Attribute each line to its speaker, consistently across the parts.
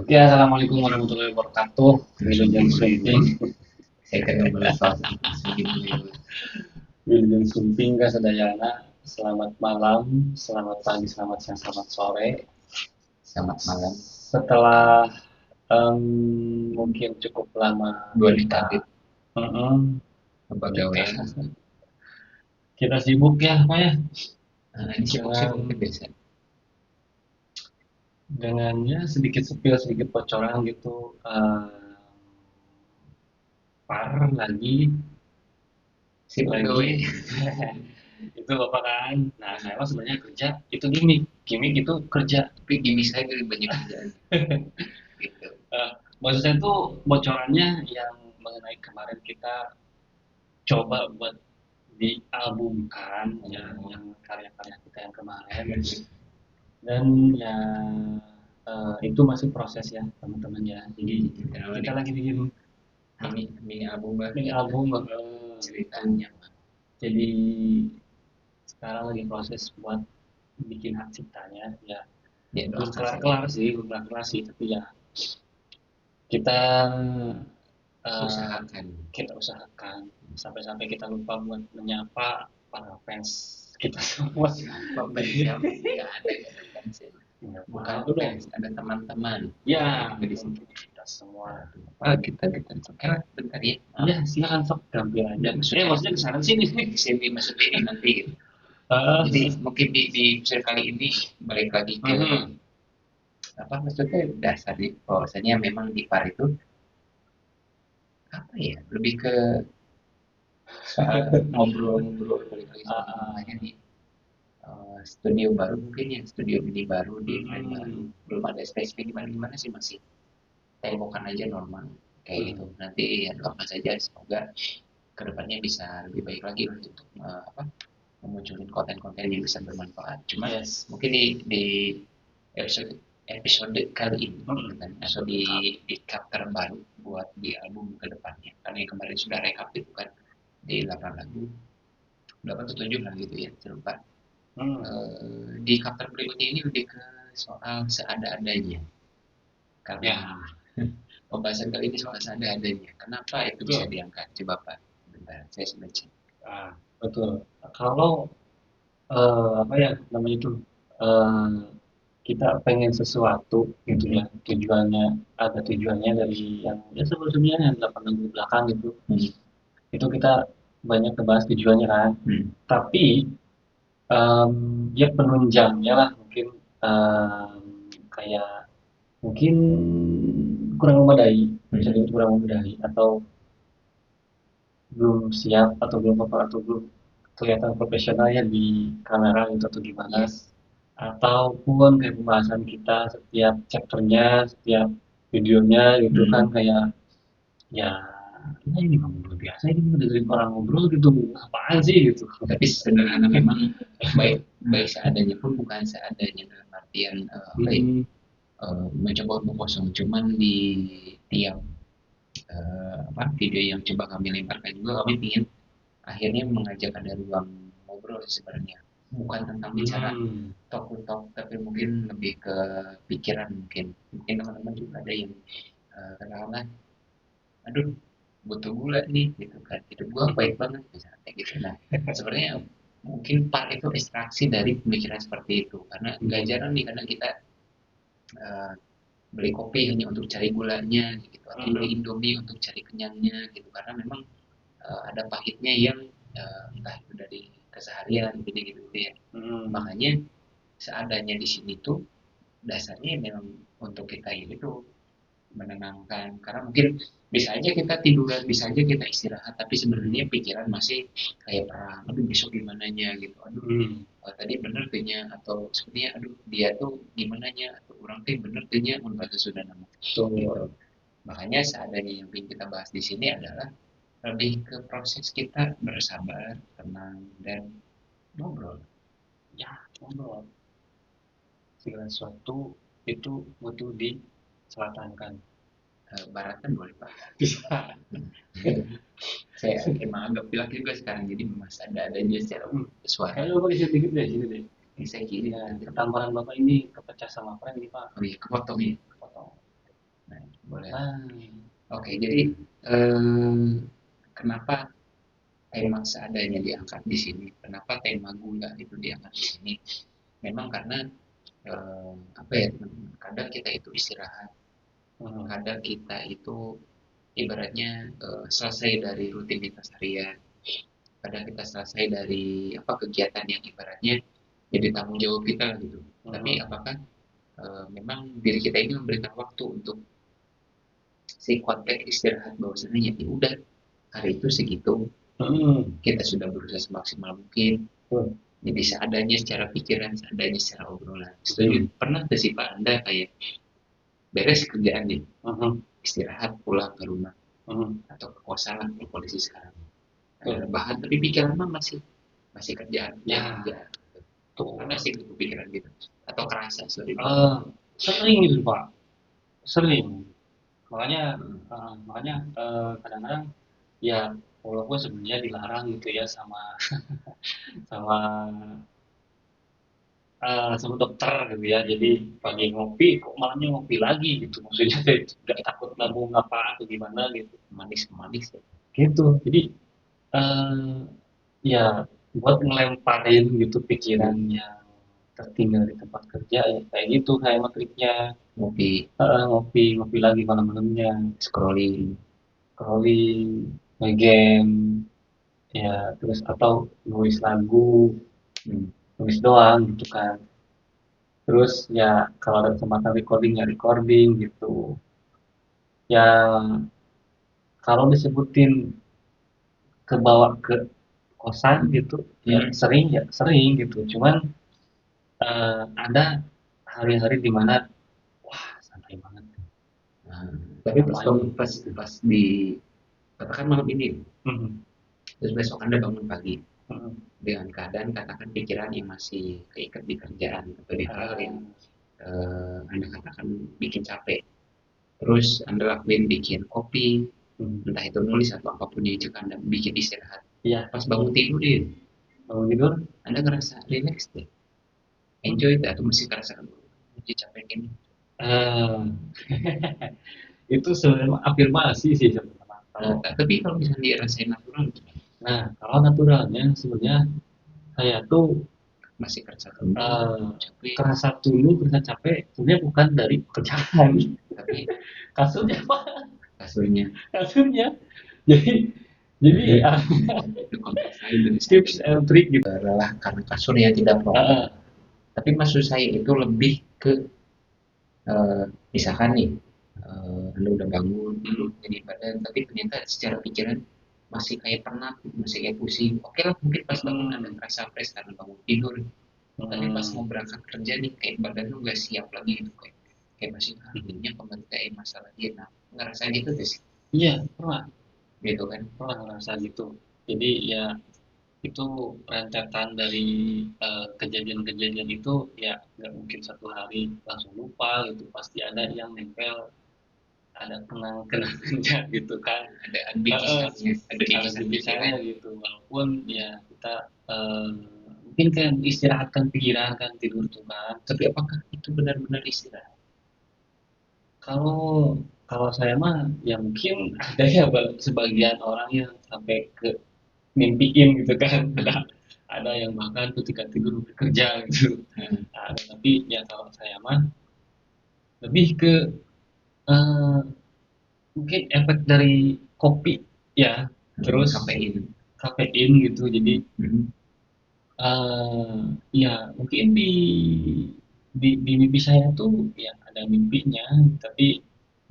Speaker 1: Oke, assalamualaikum warahmatullahi wabarakatuh. Wilujeng Sumping,
Speaker 2: Saya kan ngobrol soal sedikit dulu.
Speaker 1: Wilujeng Sumping ke Sadayana. Selamat malam, selamat pagi, selamat siang, selamat sore.
Speaker 2: Selamat malam.
Speaker 1: Setelah mungkin cukup lama
Speaker 2: Dua
Speaker 1: kita,
Speaker 2: dekade
Speaker 1: kita,
Speaker 2: kepegawaian.
Speaker 1: kita sibuk ya, Pak ya,
Speaker 2: Ini
Speaker 1: dengan
Speaker 2: sibuk-sibuk biasa.
Speaker 1: dengannya sedikit sepil, sedikit bocoran gitu. Par lagi,
Speaker 2: Sibuk gawe.
Speaker 1: lagi itu bapak kan. Nah, saya mah sebenarnya kerja itu gimmick, gimmick itu kerja.
Speaker 2: Tapi gini saya lebih banyak kerjaan gitu.
Speaker 1: Eh, Maksud saya tuh bocorannya yang mengenai kemarin kita coba buat dialbumkan ya, yang karya-karya kita yang kemarin, dan ya itu masih proses ya teman-teman ya. Jadi
Speaker 2: Kenapa
Speaker 1: kita
Speaker 2: nih?
Speaker 1: lagi bikin
Speaker 2: Mini album bah
Speaker 1: mini
Speaker 2: gitu.
Speaker 1: album gitu.
Speaker 2: Ceritanya.
Speaker 1: Jadi sekarang lagi proses buat bikin hak ciptanya ya.
Speaker 2: Ya
Speaker 1: Belum
Speaker 2: doakan saja.
Speaker 1: kelar-kelar sih, belum kelar-kelar sih, tapi ya kita eh,
Speaker 2: Usahakan.
Speaker 1: kita usahakan sampai-sampai kita lupa buat menyapa para fans kita semua.
Speaker 2: Siapa siapa? Gak ada fans. Bukan
Speaker 1: Maaf dong.
Speaker 2: fans, ada teman-teman.
Speaker 1: Ya,
Speaker 2: Di sini.
Speaker 1: untuk kita semua.
Speaker 2: Kita sekarang bentar ya.
Speaker 1: Ya, silakan sok tampil aja.
Speaker 2: Dan
Speaker 1: Maksudnya ke sana sini.
Speaker 2: sini maksudnya ini nanti gitu.
Speaker 1: Eh,
Speaker 2: Jadi mungkin di episode kali ini balik lagi ke apa maksudnya dasar di bahwasanya memang di PAR itu apa ya lebih ke soal ngobrol-ngobrol balik lagi soal namanya nih studio baru mungkin ya studio ini baru di brand baru belum ada spesifik gimana gimana sih masih tembokan aja normal kayak gitu nanti ya doakan saja semoga kedepannya bisa lebih baik lagi untuk apa memunculin konten-konten yang bisa bermanfaat cuma
Speaker 1: yes.
Speaker 2: mungkin di episode episode kali ini kan atau di cap terbaru buat di album kedepannya karena yang kemarin sudah rekap itu kan di 8 lagu 8 atau 7 lah gitu ya terlupa di chapter berikutnya ini lebih ke soal seada-adanya karena
Speaker 1: Ya,
Speaker 2: pembahasan kali ini soal seada-adanya kenapa itu bisa
Speaker 1: betul.
Speaker 2: diangkat coba Pak bentar saya sudah cek
Speaker 1: Betul. Kalau apa ya namanya itu, eh, kita pengen sesuatu gitu ya, tujuannya ada tujuannya dari yang ya sebelumnya yang 8 minggu belakang gitu, itu kita banyak ngebahas tujuannya kan, tapi ya penunjangnya lah mungkin, em, kayak mungkin kurang memadai, bisa dibilang kurang memadai, atau belum siap, atau belum apa, atau belum kelihatan profesional ya di kamera gitu atau gimana,
Speaker 2: yes
Speaker 1: ataupun kayak pembahasan kita setiap chapternya, setiap videonya gitu kan, kayak ya ini ngobrol biasa, ini dengerin orang ngobrol gitu, apaan sih gitu.
Speaker 2: tapi sederhana memang baik baik seadanya pun bukan seadanya dalam artian apa ya, mencoba untuk kosong cuman di tiap apa video yang coba kami lemparkan juga kami ingin akhirnya mengajak ada ruang ngobrol sebenarnya bukan tentang bicara talk to talk tapi mungkin lebih ke pikiran mungkin mungkin teman-teman juga ada yang katakanlah aduh butuh gula nih gitu kan hidup gua baik banget misalnya kayak gitu nah sebenarnya mungkin part itu ekstraksi dari pemikiran seperti itu karena nggak jarang nih karena kita eh, beli kopi hanya untuk cari gulanya gitu atau beli indomie untuk cari kenyangnya gitu karena memang ada pahitnya yang entah itu dari keseharian gitu gitu, gitu ya makanya seadanya di sini tuh dasarnya memang untuk kita ini tuh menenangkan karena mungkin bisa aja kita tiduran bisa aja kita istirahat tapi sebenarnya pikiran masih kayak perang aduh besok gimana nya gitu aduh tadi bener tuhnya atau sebenarnya aduh dia tuh gimana nya atau orang tuh bener tuhnya membahas sudah nama gitu makanya seadanya yang ingin kita bahas di sini adalah lebih ke proses kita bersabar tenang dan ngobrol
Speaker 1: Ya, ngobrol, segala sesuatu itu butuh diselatankan.
Speaker 2: baratan boleh pak
Speaker 1: Bisa.
Speaker 2: saya emang agak pilak juga sekarang jadi mas ada aja secara suara
Speaker 1: Kayaknya bapak isi dikit deh sini deh.
Speaker 2: saya kiri
Speaker 1: Ya, ketampanan bapak ini kepecah sama prank ini pak.
Speaker 2: oh iya kepotong ya
Speaker 1: Potong.
Speaker 2: Nah, boleh.
Speaker 1: Nah,
Speaker 2: Oke, jadi eh, kenapa tema seadanya diangkat di sini? Kenapa tema gula itu diangkat di sini? Memang karena apa ya teman-teman? Kadang kita itu istirahat,
Speaker 1: hmm,
Speaker 2: kadang kita itu ibaratnya selesai dari rutinitas harian, kadang kita selesai dari apa kegiatan yang ibaratnya jadi tanggung jawab kita gitu. Tapi
Speaker 1: hmm,
Speaker 2: apakah memang diri kita ini memberikan waktu untuk si konteks istirahat bahwasanya ya udah hari itu segitu
Speaker 1: hmm,
Speaker 2: kita sudah berusaha semaksimal mungkin
Speaker 1: betul,
Speaker 2: jadi seadanya secara pikiran seadanya secara obrolan setuju
Speaker 1: betul.
Speaker 2: pernah nggak sih Pak Anda kayak beres kerjaan nih
Speaker 1: Hmm,
Speaker 2: istirahat pulang ke rumah
Speaker 1: hmm,
Speaker 2: atau ke kosan lah kalau kondisi sekarang
Speaker 1: betul.
Speaker 2: bahan tapi pikiran mah masih masih kerjaan ya
Speaker 1: Ya,
Speaker 2: kerja
Speaker 1: tuh.
Speaker 2: pernah sih kepikiran gitu atau kerasa sorry Pak.
Speaker 1: Eh, sering gitu Pak, sering. Makanya,
Speaker 2: Hmm.
Speaker 1: makanya kadang-kadang ya walaupun sebenarnya dilarang gitu ya sama sama sama dokter gitu ya. Jadi pagi ngopi, kok malamnya ngopi lagi gitu. Maksudnya nggak takut lambung apa atau gimana gitu.
Speaker 2: Manis manis ya.
Speaker 1: Gitu. Jadi eh, ya buat ngelemparin gitu pikiran yang tertinggal di tempat kerja ya kayak gitu kayak triknya.
Speaker 2: Ngopi
Speaker 1: Ngopi ngopi lagi malam-malamnya,
Speaker 2: scrolling.
Speaker 1: scrolling, main game, ya terus atau nulis lagu,
Speaker 2: Hmm.
Speaker 1: nulis doang gitu kan. Terus ya kalau ada kesempatan recording ya recording gitu. Ya kalau disebutin ke bawah ke kosan gitu
Speaker 2: Hmm.
Speaker 1: ya sering gitu. Cuman ada hari-hari di mana wah santai banget.
Speaker 2: Nah, tapi pas
Speaker 1: Ngapain
Speaker 2: bangun pas
Speaker 1: gitu.
Speaker 2: pas di katakan malam ini
Speaker 1: Mhm,
Speaker 2: terus besok anda bangun pagi
Speaker 1: mhm.
Speaker 2: dengan keadaan katakan pikiran yang masih keikat di kerjaan atau di hal yang
Speaker 1: Eh,
Speaker 2: anda katakan bikin capek terus anda lakuin bikin kopi
Speaker 1: hmm.
Speaker 2: entah itu nulis atau apapun yang cek anda bikin istirahat
Speaker 1: Iya,
Speaker 2: pas bangun tidur deh
Speaker 1: bangun tidur.
Speaker 2: anda ngerasa relax deh enjoy deh atau masih ngerasa jadi capek ini.
Speaker 1: eh itu sebenarnya afirmasi sih sebenarnya. Kalau
Speaker 2: Tapi kalau misalnya dirasain natural
Speaker 1: nah kalau naturalnya sebenarnya saya tuh
Speaker 2: masih kerasa lembur
Speaker 1: eh,
Speaker 2: capek
Speaker 1: kerasa dulu kerasa capek sebenarnya bukan dari pekerjaan
Speaker 2: tapi
Speaker 1: kasurnya pak
Speaker 2: kasurnya
Speaker 1: kasurnya jadi jadi
Speaker 2: itu konteks lain dari saya
Speaker 1: tips and trick gitu.
Speaker 2: lelah karena kasurnya tidak proper.
Speaker 1: Eh,
Speaker 2: Tapi maksud saya itu lebih ke misalkan nih Anda udah bangun dulu jadi badan tapi ternyata secara pikiran masih kayak penat, masih kayak pusing. Oke lah mungkin pas bangun Anda
Speaker 1: hmm,
Speaker 2: ngerasa fresh karena bangun tidur. Tapi pas
Speaker 1: hmm,
Speaker 2: mau berangkat kerja nih kayak badan lu nggak siap lagi gitu kayak masih akhirnya kembali kayak masalah dia. Nah ngerasa gitu deh sih,
Speaker 1: iya pernah
Speaker 2: gitu kan.
Speaker 1: pernah ngerasa gitu jadi ya itu rentetan dari kejadian-kejadian itu ya nggak mungkin satu hari langsung lupa gitu pasti ada yang nempel ada kenang-kenangannya gitu kan.
Speaker 2: Ada bikisannya, ada
Speaker 1: Ada
Speaker 2: bikisan pikiran.
Speaker 1: bibisannya gitu walaupun ya kita mungkin kan istirahatkan pikiran kan tidur tuh kan.
Speaker 2: Tapi apakah itu benar-benar istirahat?
Speaker 1: Kalau kalau saya mah ya mungkin ada ya sebagian orang yang sampai ke mimpiin gitu kan
Speaker 2: Hmm.
Speaker 1: ada yang bahkan ketika tidur bekerja gitu.
Speaker 2: Hmm.
Speaker 1: Ada tapi ya kalau saya mah lebih ke eh, mungkin efek dari kopi ya terus
Speaker 2: Kafein.
Speaker 1: kafein gitu jadi
Speaker 2: Hmm.
Speaker 1: ya mungkin di mimpi saya tuh ya ada mimpinya tapi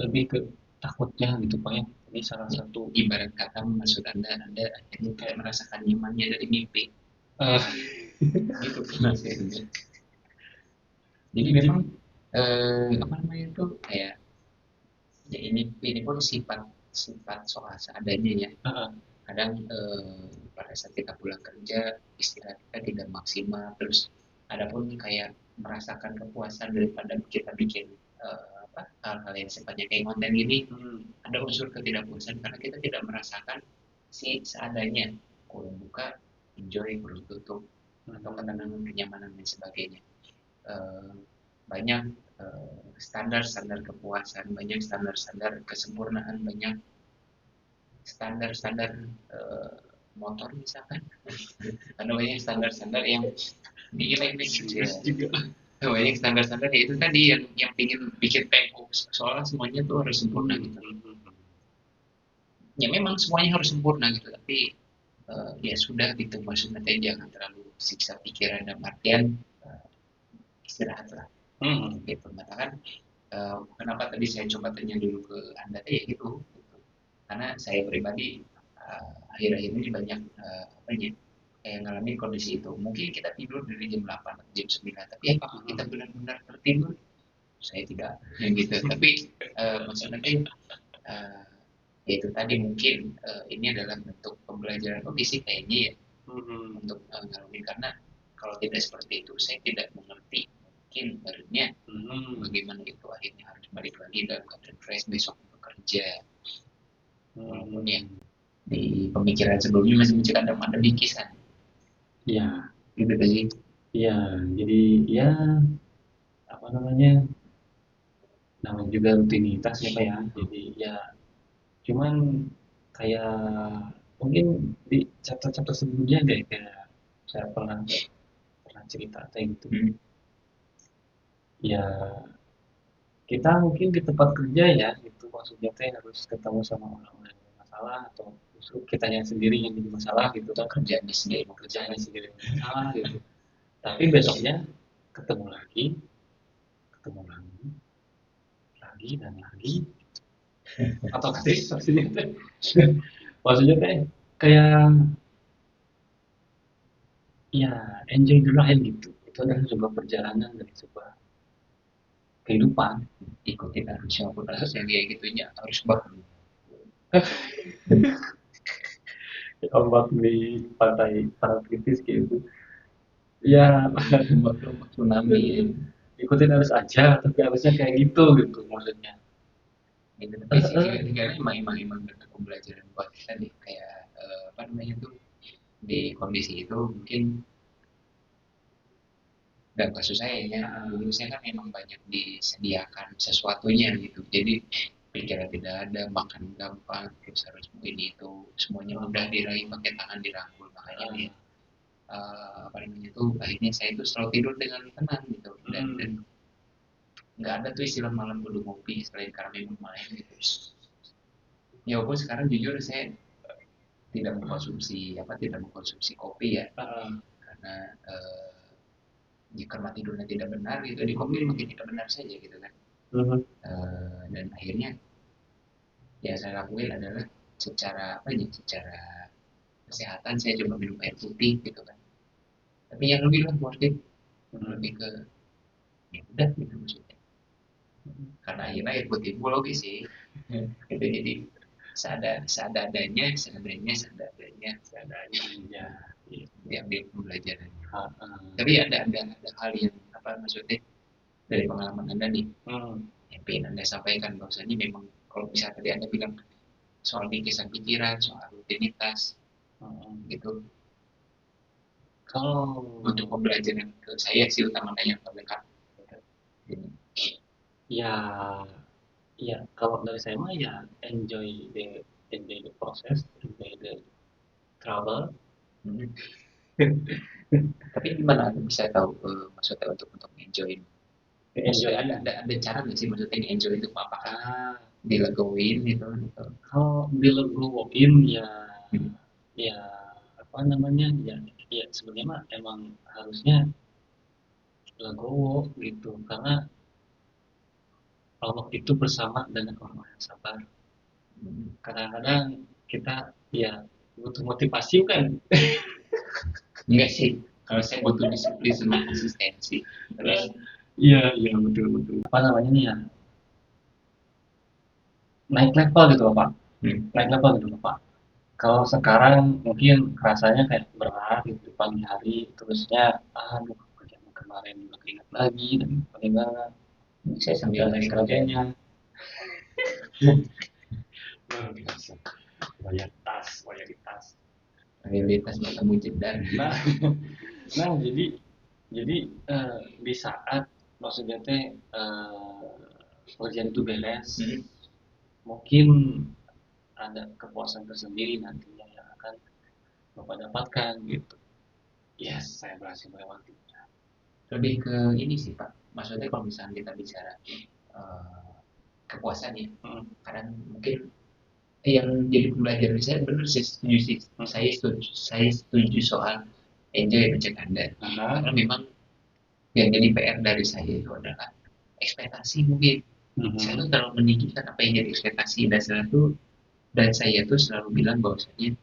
Speaker 1: lebih ke takutnya gitu pak ya ini salah
Speaker 2: Ya,
Speaker 1: satu
Speaker 2: ibarat kata maksud Anda akhirnya tidak merasakan nyamannya dari mimpi.
Speaker 1: eh,
Speaker 2: Gitu kan maksudnya. Jadi
Speaker 1: jadi
Speaker 2: memang apa namanya itu kayak ya ini pun sifat sifat soal seadanya ya.
Speaker 1: uh,
Speaker 2: Kadang pada saat kita pulang kerja istirahat kita tidak maksimal terus ada pun kayak merasakan kepuasan daripada kita bikin apa hal-hal yang sifatnya kayak konten ini
Speaker 1: hmm,
Speaker 2: ada unsur ketidakpuasan karena kita tidak merasakan si seadanya kurang buka enjoy kurang tutup atau
Speaker 1: hmm,
Speaker 2: ketenangan kenyamanan dan sebagainya. Eh, banyak standar-standar kepuasan, banyak standar-standar kesempurnaan, banyak standar-standar eh, motor misalkan, karena banyak standar-standar yang dinilai juga. Banyak standar-standar ya itu tadi yang ingin bikin tempo, soalnya semuanya tuh harus sempurna gitu. Ya memang semuanya harus sempurna gitu, tapi ya sudah gitu, maksudnya jangan terlalu siksa pikiran dan artian istirahat lah. Gitu. Nah kan kenapa tadi saya coba tanya dulu ke Anda ya gitu, gitu. Karena saya pribadi akhir-akhir ini banyak apa ya, kayak ngalamin kondisi itu. Mungkin kita tidur dari jam 8 atau jam 9, tapi apakah kita benar-benar tertidur? Saya tidak, yang gitu. Tapi maksudnya uh, ya itu tadi mungkin ini adalah bentuk pembelajaran kondisi kayaknya ya, untuk ngalamin, karena kalau tidak seperti itu saya tidak mengerti mungkin barunya bagaimana itu akhirnya harus balik lagi dalam keadaan fresh besok bekerja, walaupun yang di pemikiran sebelumnya masih menciptakan ada bikisan.
Speaker 1: Iya,
Speaker 2: Gitu sih.
Speaker 1: iya. Jadi ya apa namanya juga rutinitas ya Pak ya. Jadi ya cuman kayak mungkin di chapter-chapter sebelumnya deh kayak saya pernah pernah cerita kayak gitu. Ya kita mungkin di tempat kerja ya itu maksudnya teh harus ketemu sama orang-orang yang masalah atau justru kitanya sendiri yang jadi masalah gitu kan, kerjanya sendiri yang masalah gitu. Tapi besoknya ketemu lagi, ketemu lagi, lagi dan lagi, atau kasih maksudnya teh maksudnya teh kayak ya enjoy the ride gitu. Itu adalah sebuah perjalanan dari sebuah kehidupan.
Speaker 2: Ikutin arusnya, aku harus yang kayak gitunya harus banget.
Speaker 1: Ombak di pantai Parangtritis gitu. Ya,
Speaker 2: Tsunami ya.
Speaker 1: ikutin harus aja, tapi harusnya kayak gitu gitu maksudnya.
Speaker 2: Gitu, tapi sih tinggal emang bentuk pembelajaran buat kita nih, kayak apa namanya tuh, di kondisi itu mungkin, dan kasus saya ya dulu saya kan memang banyak disediakan sesuatunya gitu, jadi pikiran tidak ada, makan gampang, terus harus ini itu semuanya mudah diraih pakai tangan dirangkul, makanya dia apa namanya tuh akhirnya saya tuh selalu tidur dengan tenang gitu, dan nggak ada tuh istilah malam dulu ngopi selain karena memang main gitu. Ya walaupun sekarang jujur saya tidak mengkonsumsi kopi ya, karena ya karena tidurnya tidak benar gitu, di kopi makin tidak benar saja gitu kan. Dan akhirnya ya saya lakuin adalah secara apa ya, secara kesehatan saya coba minum air putih gitu kan, tapi yang lebih lah worth it, lebih ke ya udah gitu maksudnya, karena akhirnya air putih itu logis sih. Gitu, jadi seadanya ya, yang dia pembelajaran. Tapi ada hal yang apa maksudnya dari pengalaman anda nih, yang pengen anda sampaikan bahwasanya memang kalau misalnya tadi anda bilang soal bikisan pikiran, soal rutinitas gitu, kalau untuk pembelajaran ke saya sih utamanya yang terdekat.
Speaker 1: Ya, ya kalau dari saya mah ya enjoy the process, enjoy the travel.
Speaker 2: Tapi gimana anda bisa tahu maksudnya untuk enjoy?
Speaker 1: Enjoy
Speaker 2: Ada cara nggak sih maksudnya enjoy itu apakah dilegoin gitu?
Speaker 1: kalau dilegoin ya ya apa namanya ya ya sebenarnya mah emang harusnya legowo gitu karena Allah itu bersama dengan orang yang sabar. Kadang-kadang kita ya butuh motivasi kan.
Speaker 2: Enggak sih, kalau saya butuh disiplin sama konsistensi. Terus
Speaker 1: Iya iya betul betul. Apa namanya nih ya, naik level gitu loh Pak. Naik level gitu loh Pak. Kalau sekarang mungkin rasanya kayak berat gitu pagi hari, terusnya aduh kerjaan kemarin udah ingat lagi dan bagaimana
Speaker 2: saya sambil
Speaker 1: dan
Speaker 2: naik
Speaker 1: sebagainya. Bayar tas, bayar di tas.
Speaker 2: realitas bertemu jedar.
Speaker 1: Nah, nah jadi di saat maksudnya teh pekerjaan itu beres,
Speaker 2: Hmm.
Speaker 1: mungkin ada kepuasan tersendiri nantinya yang akan Bapak dapatkan gitu. Yes, saya berhasil melewati.
Speaker 2: Lebih ke ini sih Pak, maksudnya kalau misalnya kita bicara eh, kepuasan ya,
Speaker 1: Hmm.
Speaker 2: kadang mungkin yang jadi pembelajaran saya benar sih setuju sih, saya setuju soal enjoy ajak Anda, karena memang yang jadi PR dari saya itu adalah ekspektasi mungkin. Saya tuh terlalu meninggikan apa yang jadi ekspektasi, dan saya tuh selalu bilang bahwasanya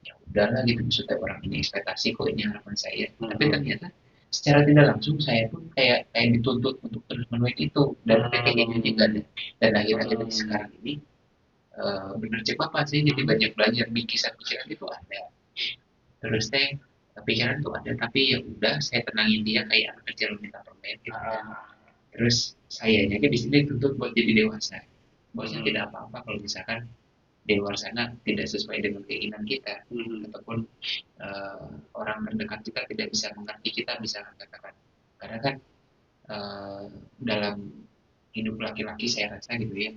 Speaker 2: ya udahlah gitu, maksudnya orang ini ekspektasi kok, ini harapan saya, tapi ternyata secara tidak langsung saya pun kayak kayak dituntut untuk terus menuhin itu, dan titik ini juga ada. Dan akhir-akhir sekarang ini bener cek apa sih, jadi banyak belajar di kisah-kisah itu ada, terus teh pikiran tuh ada, tapi ya udah saya tenangin dia kayak anak kecil minta permen gitu kan. Terus saya jadi di sini tuntut buat jadi dewasa, bahwasanya tidak apa-apa kalau misalkan di luar sana tidak sesuai dengan keinginan kita, ataupun orang terdekat kita tidak bisa mengerti, kita bisa katakan, karena kan dalam hidup laki-laki saya rasa gitu ya,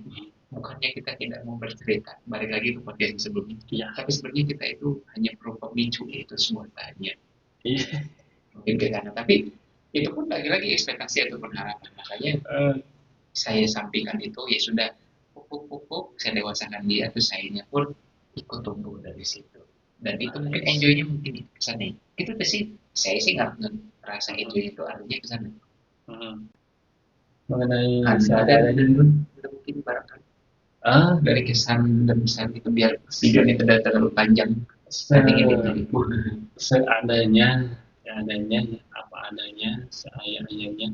Speaker 2: bukannya kita tidak mau bercerita, balik lagi ke podcast sebelumnya ya, tapi sebenarnya kita itu hanya perlu pemicu, yaitu semua tanya. Iya. Mungkin ke sana, tapi itu pun lagi-lagi ekspektasi ataupun harapan, makanya saya sampaikan itu ya sudah, pupuk saya dewasakan dia, terus sayanya pun ikut tumbuh dari situ, dan itu mungkin enjoynya mungkin di kesana itu sih. Saya sih nggak ngerasa enjoy itu artinya kesana.
Speaker 1: Mengenai
Speaker 2: ada mungkin barangkali dari kesan dan pesan itu, biar videonya tidak terlalu panjang, nanti ini
Speaker 1: seadanya, seadanya, apa adanya, seaya-ayanya.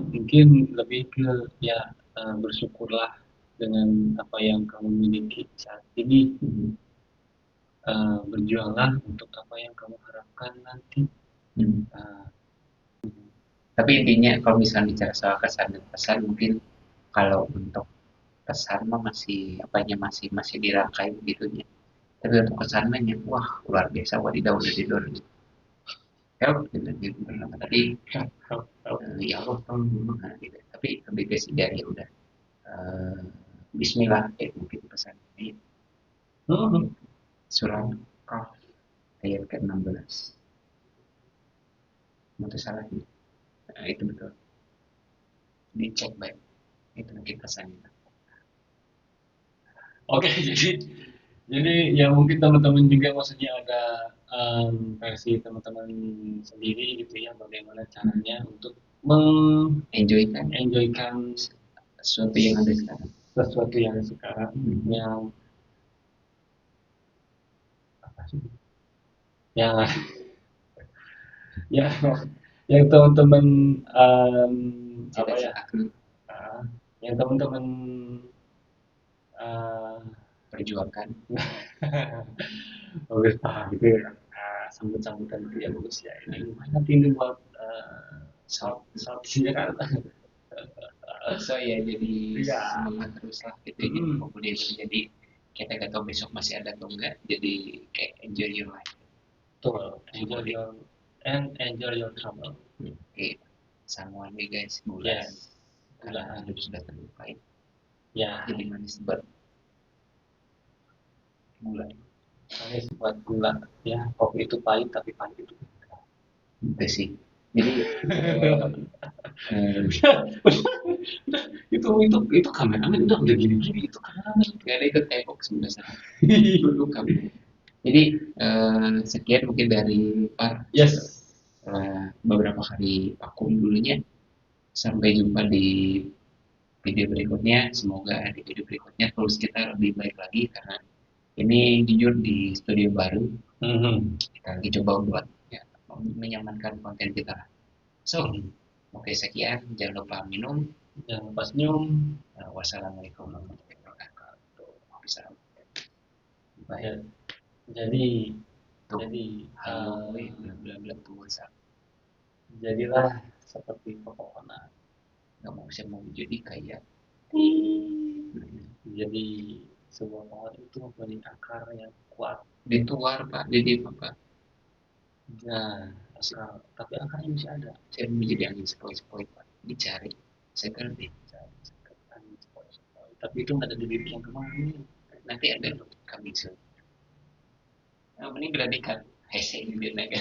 Speaker 1: Mungkin lebih ke ya, bersyukurlah dengan apa yang kamu miliki saat ini. Berjuanglah untuk apa yang kamu harapkan nanti. Uh,
Speaker 2: Tapi intinya kalau misalnya bicara soal kesan dan pesan, mungkin kalau untuk pesan mah masih apanya, masih dirangkai begitu ya. Tapi untuk kesannya wah luar biasa, wadidaw wadidaw. Help gitu gitu tadi, ya Allah tolong gimana gitu. Tapi lebih ke dari ya udah, Bismillah mungkin pesan ini. Surah Kaf ayat ke-16. Itu salah nih. Nah, itu betul. Dicek baik. Itu mungkin pesannya.
Speaker 1: Oke, jadi ya mungkin teman-teman juga maksudnya ada versi teman-teman sendiri gitu ya, bagaimana caranya untuk mengenjoykan
Speaker 2: sesuatu yang ada sekarang.
Speaker 1: Sesuatu yang sekarang yang apa sih? Yang ya, yang teman-teman apa ya? Yang teman-teman
Speaker 2: perjuangkan.
Speaker 1: Bagus paham gitu ya. Sambut-sambutan itu ya bagus ya. Ini gimana nanti ini buat saat Jakarta.
Speaker 2: So ya jadi semangat terus lah gitu ya. Kemudian jadi kita nggak tahu besok masih ada atau enggak, jadi kayak enjoy your life.
Speaker 1: Betul, enjoy your trouble.
Speaker 2: Oke, sama nih guys, bulan karena hidup sudah terlupain. Ya. Jadi manis buat gula.
Speaker 1: Manis buat gula ya. Kopi itu pahit tapi pahit itu.
Speaker 2: Itu sih. Jadi
Speaker 1: itu kameramen udah gini-gini, itu kameramen
Speaker 2: nggak ada ikut tembok sebenarnya. Duduk kami. Jadi sekian mungkin dari Pak.
Speaker 1: Yes.
Speaker 2: Beberapa kali vakum dulunya. Sampai jumpa di video berikutnya. Semoga di video berikutnya terus kita lebih baik lagi, karena ini jujur di studio baru. Kita lagi coba buat ya, menyamankan konten kita. So, oke, sekian. Jangan lupa minum,
Speaker 1: jangan lupa senyum.
Speaker 2: Wassalamualaikum warahmatullahi wabarakatuh. Bisa.
Speaker 1: Baik. Jadi
Speaker 2: halo, bla puasa.
Speaker 1: Jadilah seperti pepohonan.
Speaker 2: Nggak mau saya mau jadi kayak.
Speaker 1: Jadi sebuah pohon itu mempunyai akar yang kuat.
Speaker 2: Dituar Pak, jadi Pak.
Speaker 1: Nah, akar, tapi akarnya masih ada.
Speaker 2: Saya menjadi angin sepoi-sepoi Pak, dicari. security.
Speaker 1: Tapi itu nggak ada di diri yang kemarin.
Speaker 2: Nanti ada loh coming soon. Nah, ini berarti kan hashtag ini naik.